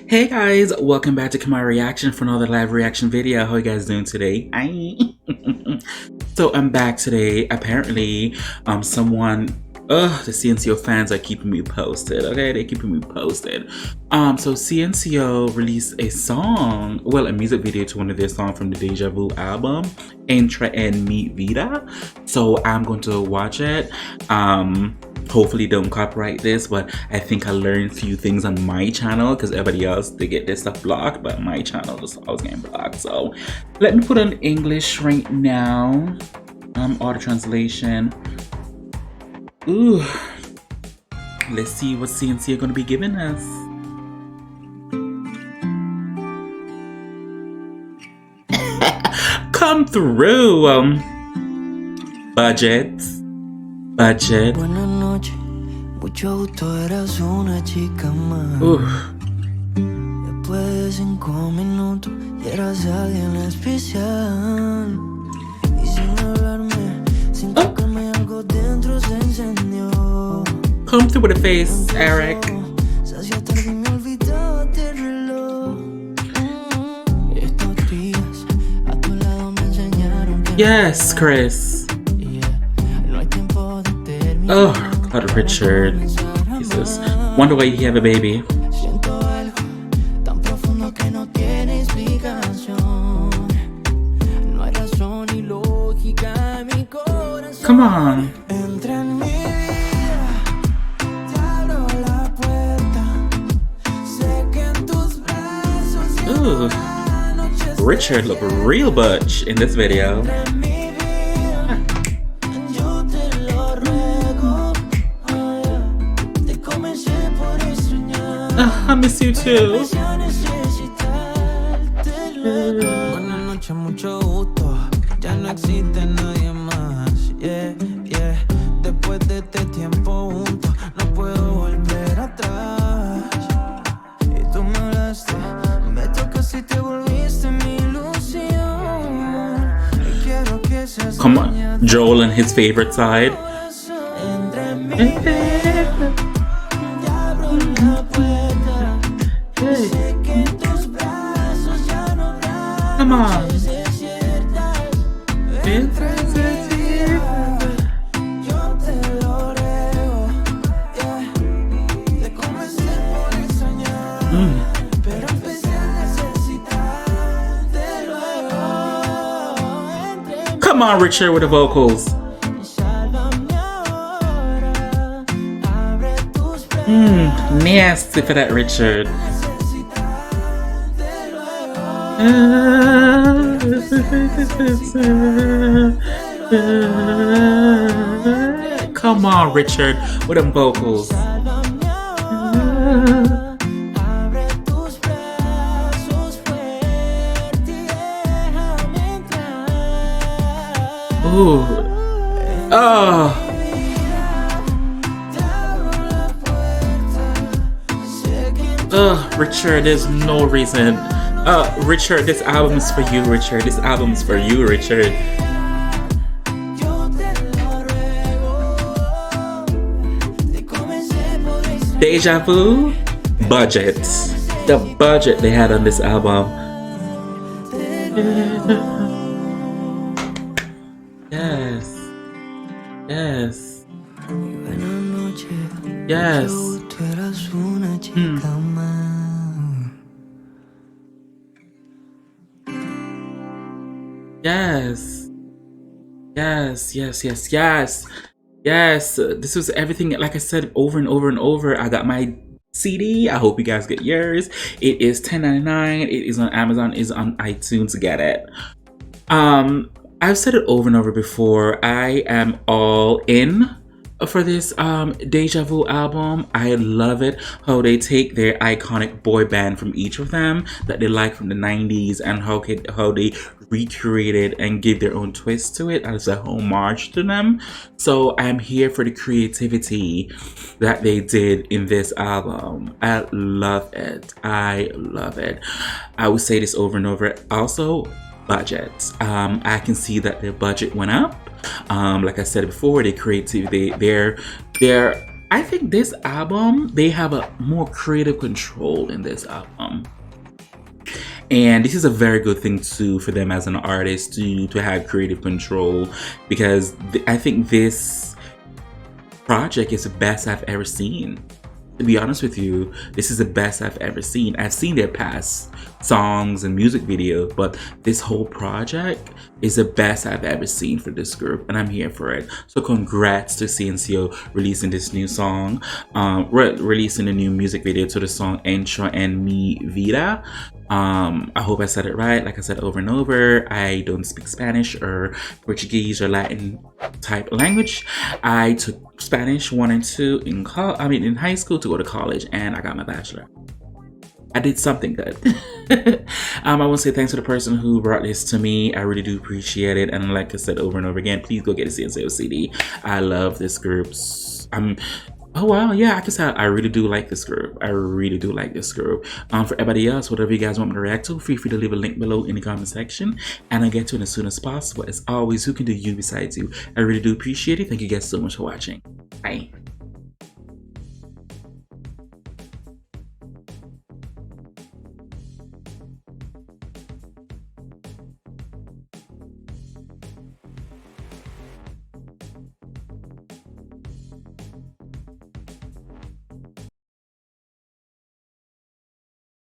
Hey guys, welcome back to Kamai Reaction for another live reaction video. How you guys doing today? Hi. So I'm back today. Apparently, someone the CNCO fans are keeping me posted. Okay, they're keeping me posted. So CNCO released a song, well, a music video to one of their songs from the Deja Vu album, Entra en Mi Vida. So I'm going to watch it. Hopefully don't copyright this, but I think I learned a few things on my channel because everybody else, they get this stuff blocked, but my channel just always getting blocked. So let me put on English right now. Auto translation. Ooh, let's see what CNC are going to be giving us. Come through. Budget. Buenas noches, mucho gusto, eras una chica más. Después de 5 minutos, ya eras alguien especial. Y sin hablarme, sin tocarme, algo dentro se encendió. Come through with a face, Eric. Se hacía tarde y me olvidaba del reloj. Estos días a tu lado me enseñaron que yes, Chris. Oh, God, Richard. Jesus. Wonder why he have a baby. Come on. Ooh. Richard look real butch in this video. I miss you too. Buenas noches, mucho gusto. Ya no existe nadie más. Yeah, yeah. Después de este tiempo juntos, no puedo volver atrás. Y tú me hablaste, me tocas y te volviste mi ilusión. Y quiero que seas. Come on, Joel and his favorite side. Come on. Come on, Richard with the vocals. Nasty for that, Richard. Come on, Richard, with them vocals. Ooh. Oh. Richard, there's no reason. Richard, this album is for you, Richard. This album is for you, Richard. Deja Vu, budget. The budget they had on this album. Yes. Yes. Yes. Yes. Yes, yes, yes, yes. Yes. This was everything, like I said, over and over and over. I got my CD. I hope you guys get yours. It is $10.99. It is on Amazon, it is on iTunes. Get it. I've said it over and over before. I am all in for this Deja Vu album. I love it how they take their iconic boy band from each of them that they like from the 90s and how they recreated and give their own twist to it as a homage to them. So I'm here for the creativity that they did in this album. I love it. I love it. I would say this over and over. Also, budget. I can see that their budget went up. Like I said before, they creativity, they're I think this album, they have a more creative control in this album. And this is a very good thing too for them as an artist to have creative control, because I think this project is the best I've ever seen. To be honest with you, this is the best I've ever seen. I've seen their past songs and music video, but this whole project is the best I've ever seen for this group, and I'm here for it. So congrats to CNCO releasing this new song, releasing a new music video to the song Intro and Mi Vida. I hope I said it right. Like I said over and over, I don't speak Spanish or Portuguese or Latin type language. I took Spanish 1 and 2 in high school to go to college, and I got my bachelor. I did something good. I want to say thanks to the person who brought this to me. I really do appreciate it. And like I said over and over again, please go get a CNCO CD. I love this group. Oh wow, yeah, I can say I really do like this group. I really do like this group. For everybody else, whatever you guys want me to react to, feel free to leave a link below in the comment section, and I'll get to it as soon as possible. As always, who can do you besides you? I really do appreciate it. Thank you guys so much for watching. Bye.